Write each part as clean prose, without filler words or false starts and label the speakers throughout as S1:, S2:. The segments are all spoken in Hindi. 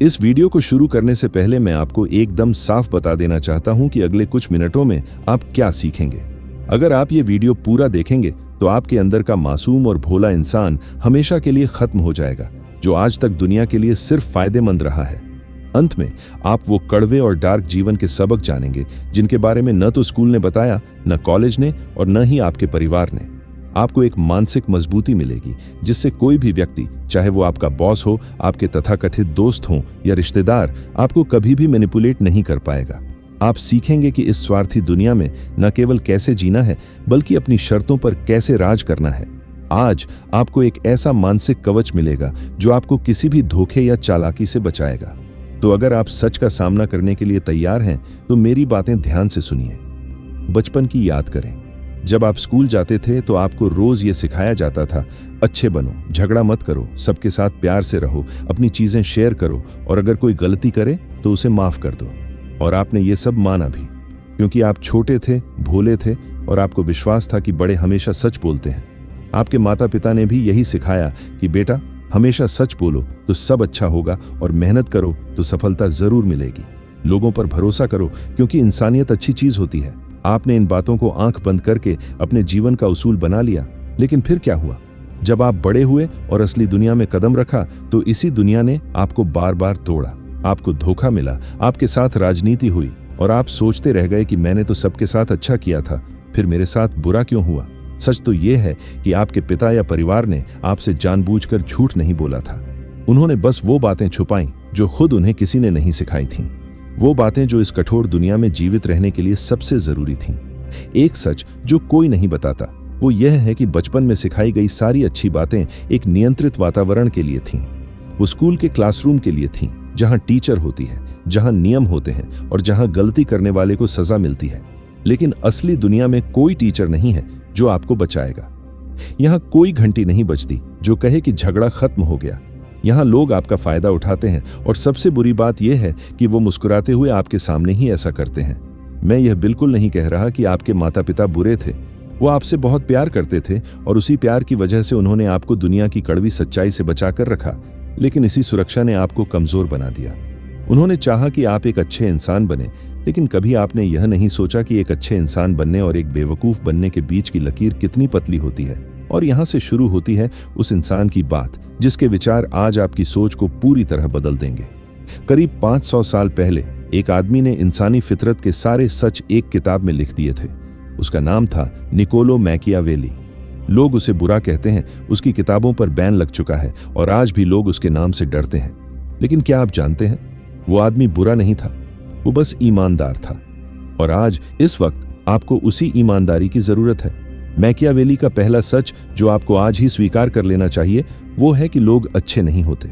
S1: इस वीडियो को शुरू करने से पहले मैं आपको एकदम साफ बता देना चाहता हूं कि अगले कुछ मिनटों में आप क्या सीखेंगे। अगर आप ये वीडियो पूरा देखेंगे तो आपके अंदर का मासूम और भोला इंसान हमेशा के लिए खत्म हो जाएगा, जो आज तक दुनिया के लिए सिर्फ फायदेमंद रहा है। अंत में आप वो कड़वे और डार्क जीवन के सबक जानेंगे जिनके बारे में न तो स्कूल ने बताया, न कॉलेज ने और न ही आपके परिवार ने। आपको एक मानसिक मजबूती मिलेगी जिससे कोई भी व्यक्ति, चाहे वो आपका बॉस हो, आपके तथाकथित दोस्त हों या रिश्तेदार, आपको कभी भी मैनिपुलेट नहीं कर पाएगा। आप सीखेंगे कि इस स्वार्थी दुनिया में न केवल कैसे जीना है बल्कि अपनी शर्तों पर कैसे राज करना है। आज आपको एक ऐसा मानसिक कवच मिलेगा जो आपको किसी भी धोखे या चालाकी से बचाएगा। तो अगर आप सच का सामना करने के लिए तैयार हैं तो मेरी बातें ध्यान से सुनिए। बचपन की याद करें। जब आप स्कूल जाते थे तो आपको रोज ये सिखाया जाता था, अच्छे बनो, झगड़ा मत करो, सबके साथ प्यार से रहो, अपनी चीजें शेयर करो और अगर कोई गलती करे तो उसे माफ कर दो। और आपने ये सब माना भी, क्योंकि आप छोटे थे, भोले थे और आपको विश्वास था कि बड़े हमेशा सच बोलते हैं। आपके माता पिता ने भी यही सिखाया कि बेटा, हमेशा सच बोलो तो सब अच्छा होगा और मेहनत करो तो सफलता जरूर मिलेगी। लोगों पर भरोसा करो क्योंकि इंसानियत अच्छी चीज होती है। आपने इन बातों को आंख बंद करके अपने जीवन का उसूल बना लिया, लेकिन फिर क्या हुआ? जब आप बड़े हुए और असली दुनिया में कदम रखा तो इसी दुनिया ने आपको बार बार तोड़ा। आपको धोखा मिला, आपके साथ राजनीति हुई और आप सोचते रह गए कि मैंने तो सबके साथ अच्छा किया था, फिर मेरे साथ बुरा क्यों हुआ? सच तो यह है कि आपके पिता या परिवार ने आपसे जानबूझकर झूठ नहीं बोला था। उन्होंने बस वो बातें छुपाई जो खुद उन्हें किसी ने नहीं सिखाई थीं। वो बातें जो इस कठोर दुनिया में जीवित रहने के लिए सबसे जरूरी थीं। एक सच जो कोई नहीं बताता वो यह है कि बचपन में सिखाई गई सारी अच्छी बातें एक नियंत्रित वातावरण के लिए थीं। वो स्कूल के क्लासरूम के लिए थीं, जहां टीचर होती है, जहां नियम होते हैं और जहां गलती करने वाले को सजा मिलती है। लेकिन असली दुनिया में कोई टीचर नहीं है जो आपको बचाएगा। यहां कोई घंटी नहीं बजती जो कहे कि झगड़ा खत्म हो गया। यहां लोग आपका फायदा उठाते हैं और सबसे बुरी बात यह है कि वो मुस्कुराते हुए आपके सामने ही ऐसा करते हैं। मैं यह बिल्कुल नहीं कह रहा कि आपके माता पिता बुरे थे। वो आपसे बहुत प्यार करते थे और उसी प्यार की वजह से उन्होंने आपको दुनिया की कड़वी सच्चाई से बचाकर रखा, लेकिन इसी सुरक्षा ने आपको कमजोर बना दिया। उन्होंने चाहा कि आप एक अच्छे इंसान बने, लेकिन कभी आपने यह नहीं सोचा कि एक अच्छे इंसान बनने और एक बेवकूफ बनने के बीच की लकीर कितनी पतली होती है। और यहां से शुरू होती है उस इंसान की बात जिसके विचार आज आपकी सोच को पूरी तरह बदल देंगे। करीब 500 साल पहले एक आदमी ने इंसानी फितरत के सारे सच एक किताब में लिख दिए थे। उसका नाम था निकोलो मैकियावेली। लोग उसे बुरा कहते हैं, उसकी किताबों पर बैन लग चुका है और आज भी लोग उसके नाम से डरते हैं। लेकिन क्या आप जानते हैं, वो आदमी बुरा नहीं था, वो बस ईमानदार था। और आज इस वक्त आपको उसी ईमानदारी की जरूरत है। मैकियावेली का पहला सच जो आपको आज ही स्वीकार कर लेना चाहिए वो है कि लोग अच्छे नहीं होते।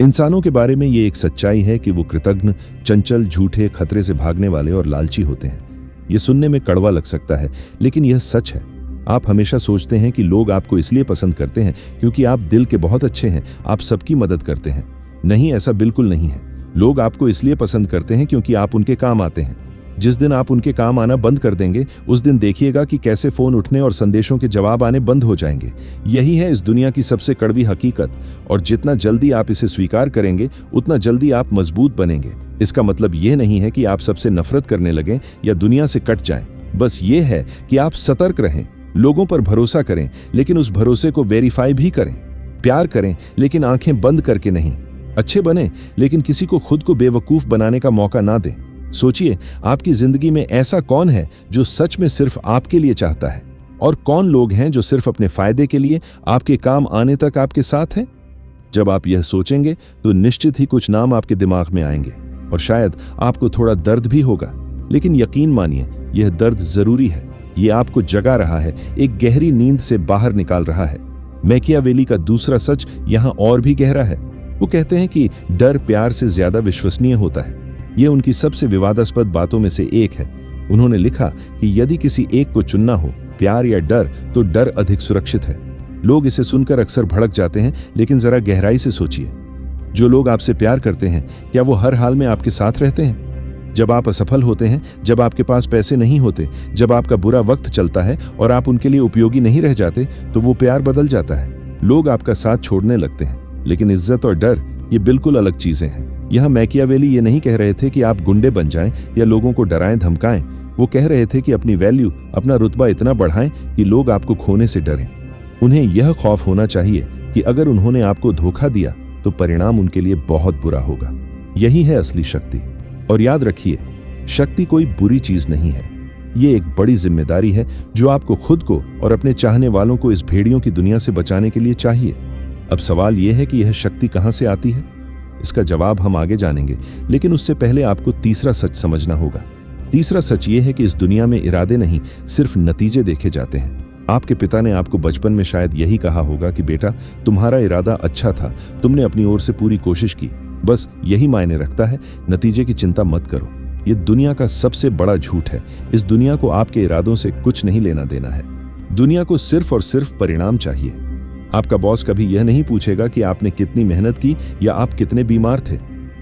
S1: इंसानों के बारे में ये एक सच्चाई है कि वो कृतघ्न, चंचल, झूठे, खतरे से भागने वाले और लालची होते हैं। ये सुनने में कड़वा लग सकता है, लेकिन यह सच है। आप हमेशा सोचते हैं कि लोग आपको इसलिए पसंद करते हैं क्योंकि आप दिल के बहुत अच्छे हैं, आप सबकी मदद करते हैं। नहीं, ऐसा बिल्कुल नहीं है। लोग आपको इसलिए पसंद करते हैं क्योंकि आप उनके काम आते हैं। जिस दिन आप उनके काम आना बंद कर देंगे उस दिन देखिएगा कि कैसे फोन उठने और संदेशों के जवाब आने बंद हो जाएंगे। यही है इस दुनिया की सबसे कड़वी हकीकत, और जितना जल्दी आप इसे स्वीकार करेंगे उतना जल्दी आप मजबूत बनेंगे। इसका मतलब यह नहीं है कि आप सबसे नफरत करने लगें या दुनिया से कट जाएं। बस ये है कि आप सतर्क रहें, लोगों पर भरोसा करें, लेकिन उस भरोसे को वेरीफाई भी करें। प्यार करें लेकिन आंखें बंद करके नहीं। अच्छे बने लेकिन किसी को खुद को बेवकूफ बनाने का मौका ना दें। सोचिए, आपकी जिंदगी में ऐसा कौन है जो सच में सिर्फ आपके लिए चाहता है, और कौन लोग हैं जो सिर्फ अपने फायदे के लिए आपके काम आने तक आपके साथ हैं? जब आप यह सोचेंगे तो निश्चित ही कुछ नाम आपके दिमाग में आएंगे और शायद आपको थोड़ा दर्द भी होगा, लेकिन यकीन मानिए यह दर्द जरूरी है। यह आपको जगा रहा है, एक गहरी नींद से बाहर निकाल रहा है। मैकियावेली का दूसरा सच यहां और भी गहरा है। वो कहते हैं कि डर प्यार से ज्यादा विश्वसनीय होता है। यह उनकी सबसे विवादास्पद बातों में से एक है। उन्होंने लिखा कि यदि किसी एक को चुनना हो, प्यार या डर, तो डर अधिक सुरक्षित है। लोग इसे सुनकर अक्सर भड़क जाते हैं, लेकिन जरा गहराई से सोचिए। जो लोग आपसे प्यार करते हैं, क्या वो हर हाल में आपके साथ रहते हैं? जब आप असफल होते हैं, जब आपके पास पैसे नहीं होते, जब आपका बुरा वक्त चलता है और आप उनके लिए उपयोगी नहीं रह जाते, तो वो प्यार बदल जाता है। लोग आपका साथ छोड़ने लगते हैं, लेकिन इज्जत और डर ये बिल्कुल अलग चीजें हैं। यहाँ मैकियावेली ये नहीं कह रहे थे कि आप गुंडे बन जाएं या लोगों को डराएं धमकाएं। वो कह रहे थे कि अपनी वैल्यू, अपना रुतबा इतना बढ़ाएं कि लोग आपको खोने से डरें। उन्हें यह खौफ होना चाहिए कि अगर उन्होंने आपको धोखा दिया तो परिणाम उनके लिए बहुत बुरा होगा। यही है असली शक्ति। और याद रखिए, शक्ति कोई बुरी चीज नहीं है। ये एक बड़ी जिम्मेदारी है जो आपको खुद को और अपने चाहने वालों को इस भेड़ियों की दुनिया से बचाने के लिए चाहिए। अब सवाल यह है कि यह शक्ति कहां से आती है। इसका जवाब हम आगे जानेंगे, लेकिन उससे पहले आपको तीसरा सच समझना होगा। तीसरा सच यह है कि इस दुनिया में इरादे नहीं, सिर्फ नतीजे देखे जाते हैं। आपके पिता ने आपको बचपन में शायद यही कहा होगा कि बेटा, तुम्हारा इरादा अच्छा था, तुमने अपनी ओर से पूरी कोशिश की, बस यही मायने रखता है, नतीजे की चिंता मत करो। ये दुनिया का सबसे बड़ा झूठ है। इस दुनिया को आपके इरादों से कुछ नहीं लेना देना है। दुनिया को सिर्फ और सिर्फ परिणाम चाहिए। आपका बॉस कभी यह नहीं पूछेगा कि आपने कितनी मेहनत की या आप कितने बीमार थे।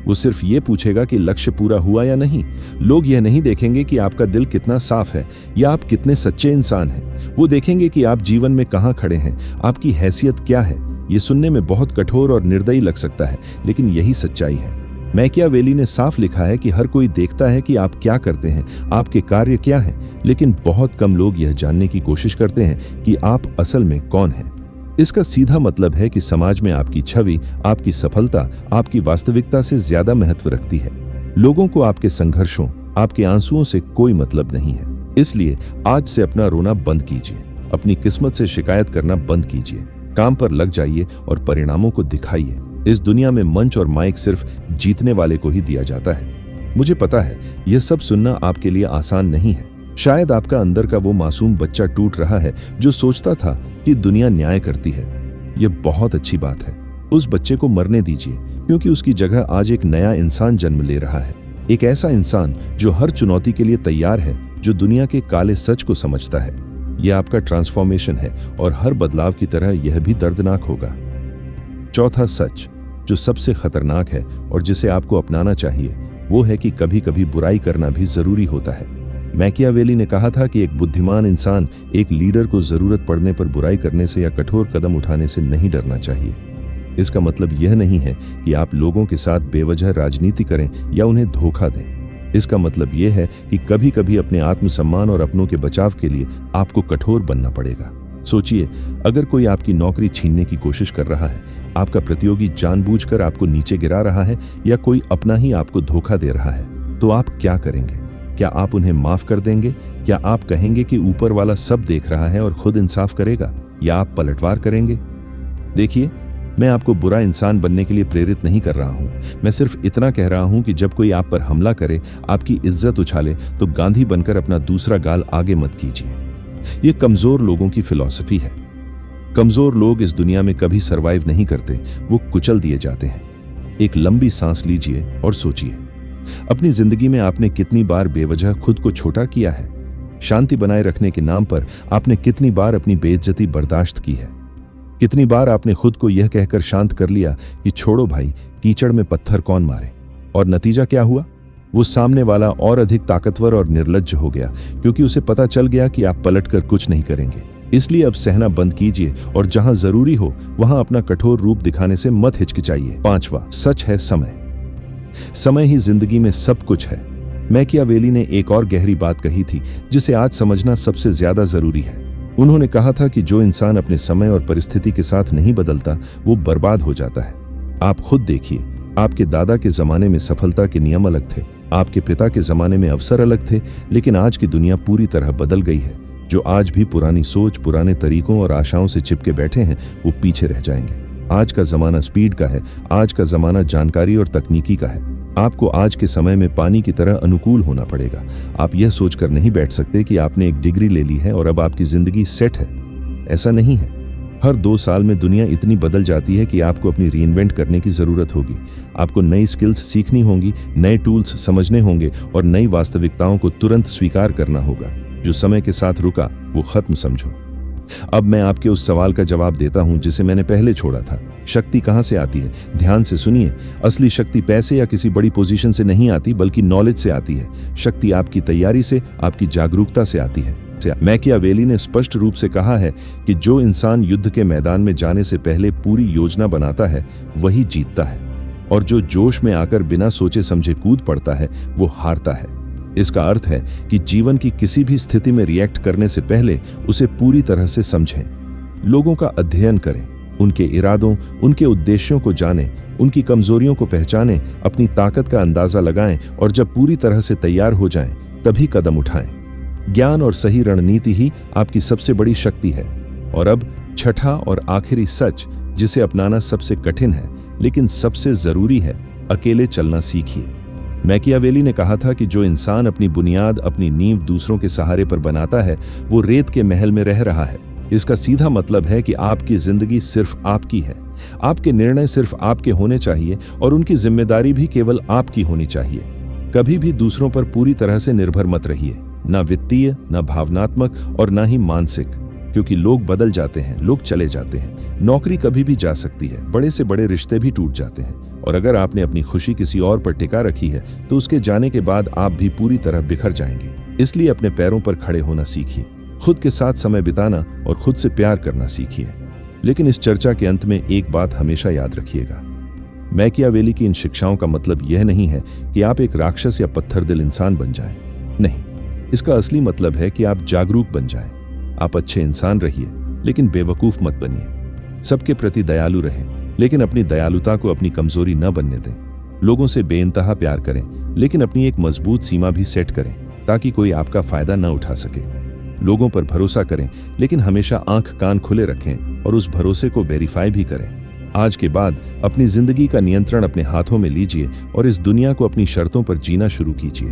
S1: वो सिर्फ ये पूछेगा कि लक्ष्य पूरा हुआ या नहीं। लोग यह नहीं देखेंगे कि आपका दिल कितना साफ है या आप कितने सच्चे इंसान हैं। वो देखेंगे कि आप जीवन में कहाँ खड़े हैं, आपकी हैसियत क्या है। ये सुनने में बहुत कठोर और निर्दयी लग सकता है, लेकिन यही सच्चाई है। मैकियावेली ने साफ लिखा है कि हर कोई देखता है कि आप क्या करते हैं, आपके कार्य क्या हैं, लेकिन बहुत कम लोग यह जानने की कोशिश करते हैं कि आप असल में कौन हैं। इसका सीधा मतलब है कि समाज में आपकी छवि, आपकी सफलता, आपकी वास्तविकता से ज्यादा महत्व रखती है। लोगों को आपके संघर्षों, आपके आंसुओं से कोई मतलब नहीं है। इसलिए आज से अपना रोना बंद कीजिए, अपनी किस्मत से शिकायत करना बंद कीजिए, काम पर लग जाइए और परिणामों को दिखाइए। इस दुनिया में मंच और माइक सिर्फ जीतने वाले को ही दिया जाता है। मुझे पता है यह सब सुनना आपके लिए आसान नहीं है। शायद आपका अंदर का वो मासूम बच्चा टूट रहा है जो सोचता था कि दुनिया न्याय करती है। यह बहुत अच्छी बात है। उस बच्चे को मरने दीजिए, क्योंकि उसकी जगह आज एक नया इंसान जन्म ले रहा है। एक ऐसा इंसान जो हर चुनौती के लिए तैयार है, जो दुनिया के काले सच को समझता है। यह आपका ट्रांसफॉर्मेशन है और हर बदलाव की तरह यह भी दर्दनाक होगा। चौथा सच जो सबसे खतरनाक है और जिसे आपको अपनाना चाहिए, वो है कि कभी कभी बुराई करना भी जरूरी होता है। मैकियावेली ने कहा था कि एक बुद्धिमान इंसान एक लीडर को जरूरत पड़ने पर बुराई करने से या कठोर कदम उठाने से नहीं डरना चाहिए। इसका मतलब यह नहीं है कि आप लोगों के साथ बेवजह राजनीति करें या उन्हें धोखा दें। इसका मतलब यह है कि कभी कभी अपने आत्मसम्मान और अपनों के बचाव के लिए आपको कठोर बनना पड़ेगा। सोचिए, अगर कोई आपकी नौकरी छीनने की कोशिश कर रहा है, आपका प्रतियोगी जानबूझकर आपको नीचे गिरा रहा है या कोई अपना ही आपको धोखा दे रहा है, तो आप क्या करेंगे? क्या आप उन्हें माफ कर देंगे? क्या आप कहेंगे कि ऊपर वाला सब देख रहा है और खुद इंसाफ करेगा, या आप पलटवार करेंगे? देखिए, मैं आपको बुरा इंसान बनने के लिए प्रेरित नहीं कर रहा हूं। मैं सिर्फ इतना कह रहा हूं कि जब कोई आप पर हमला करे, आपकी इज्जत उछाले, तो गांधी बनकर अपना दूसरा गाल आगे मत कीजिए। ये कमजोर लोगों की फिलॉसफी है। कमजोर लोग इस दुनिया में कभी सरवाइव नहीं करते, वो कुचल दिए जाते हैं। एक लंबी सांस लीजिए और सोचिए, अपनी जिंदगी में आपने कितनी बार बेवजह खुद को छोटा किया है? शांति बनाए रखने के नाम पर आपने कितनी बार अपनी बेइज्जती बर्दाश्त की है? कितनी बार आपने खुद को यह कहकर शांत कर लिया कि छोड़ो भाई, कीचड़ में पत्थर कौन मारे? और नतीजा क्या हुआ? वो सामने वाला और अधिक ताकतवर और निर्लज्ज हो गया, क्योंकि उसे पता चल गया कि आप पलटकर कुछ नहीं करेंगे। इसलिए अब सहना बंद कीजिए और जहां जरूरी हो वहां अपना कठोर रूप दिखाने से मत हिचकिचाइए। पांचवा सच है समय। समय ही जिंदगी में सब कुछ है। मैकियावेली ने एक और गहरी बात कही थी जिसे आज समझना सबसे ज्यादा जरूरी है। उन्होंने कहा था कि जो इंसान अपने समय और परिस्थिति के साथ नहीं बदलता, वो बर्बाद हो जाता है। आप खुद देखिए, आपके दादा के जमाने में सफलता के नियम अलग थे, आपके पिता के जमाने में अवसर अलग थे, लेकिन आज की दुनिया पूरी तरह बदल गई है। जो आज भी पुरानी सोच, पुराने तरीकों और आशाओं से चिपके बैठे हैं, वो पीछे रह जाएंगे। आज का जमाना स्पीड का है, आज का जमाना जानकारी और तकनीकी का है। आपको आज के समय में पानी की तरह अनुकूल होना पड़ेगा। आप यह सोचकर नहीं बैठ सकते कि आपने एक डिग्री ले ली है और अब आपकी जिंदगी सेट है। ऐसा नहीं है। हर 2 साल में दुनिया इतनी बदल जाती है कि आपको अपनी रीइन्वेंट करने की जरूरत होगी। आपको नई स्किल्स सीखनी होंगी, नए टूल्स समझने होंगे और नई वास्तविकताओं को तुरंत स्वीकार करना होगा। जो समय के साथ रुका, वो खत्म समझो। अब मैं आपके उस सवाल का जवाब देता हूं जिसे मैंने पहले छोड़ा था। शक्ति कहां से आती है? ध्यान से सुनिए। असली शक्ति पैसे या किसी बड़ी पोजीशन से नहीं आती, बल्कि नॉलेज से आती है। शक्ति आपकी तैयारी से, आपकी जागरूकता से आती है। मैकियावेली ने स्पष्ट रूप से कहा है कि जो इंसान युद्ध के मैदान में जाने से पहले पूरी योजना बनाता है, वही जीतता है। और जो जोश में आकर बिना सोचे समझे कूद पड़ता है वो हारता है। इसका अर्थ है कि जीवन की किसी भी स्थिति में रिएक्ट करने से पहले उसे पूरी तरह से समझें। लोगों का अध्ययन करें, उनके इरादों, उनके उद्देश्यों को जानें, उनकी कमजोरियों को पहचानें, अपनी ताकत का अंदाजा लगाएं और जब पूरी तरह से तैयार हो जाएं, तभी कदम उठाएं। ज्ञान और सही रणनीति ही आपकी सबसे बड़ी शक्ति है। और अब छठा और आखिरी सच, जिसे अपनाना सबसे कठिन है लेकिन सबसे जरूरी है, अकेले चलना सीखिए। मैकियावेली ने कहा था कि जो इंसान अपनी बुनियाद, अपनी नींव दूसरों के सहारे पर बनाता है, वो रेत के महल में रह रहा है। इसका सीधा मतलब है कि आपकी जिंदगी सिर्फ आपकी है। आपके निर्णय सिर्फ आपके होने चाहिए और उनकी जिम्मेदारी भी केवल आपकी होनी चाहिए। कभी भी दूसरों पर पूरी तरह से निर्भर मत रहिए, ना वित्तीय, ना भावनात्मक और ना ही मानसिक, क्योंकि लोग बदल जाते हैं, लोग चले जाते हैं, नौकरी कभी भी जा सकती है, बड़े से बड़े रिश्ते भी टूट जाते हैं। और अगर आपने अपनी खुशी किसी और पर टिका रखी है तो उसके जाने के बाद आप भी पूरी तरह बिखर जाएंगे। इसलिए अपने पैरों पर खड़े होना सीखिए, खुद के साथ समय बिताना और खुद से प्यार करना सीखिए। लेकिन इस चर्चा के अंत में एक बात हमेशा याद रखिएगा, मैकियावेली की इन शिक्षाओं का मतलब यह नहीं है कि आप एक राक्षस या पत्थरदिल इंसान बन जाएं। नहीं, इसका असली मतलब है कि आप जागरूक बन जाएं। आप अच्छे इंसान रहिए लेकिन बेवकूफ मत बनिए। सबके प्रति दयालु रहें लेकिन अपनी दयालुता को अपनी कमजोरी न बनने दें। लोगों से बेइंतहा प्यार करें लेकिन अपनी एक मजबूत सीमा भी सेट करें ताकि कोई आपका फायदा न उठा सके। लोगों पर भरोसा करें लेकिन हमेशा आंख कान खुले रखें और उस भरोसे को वेरीफाई भी करें। आज के बाद अपनी जिंदगी का नियंत्रण अपने हाथों में लीजिए और इस दुनिया को अपनी शर्तों पर जीना शुरू कीजिए।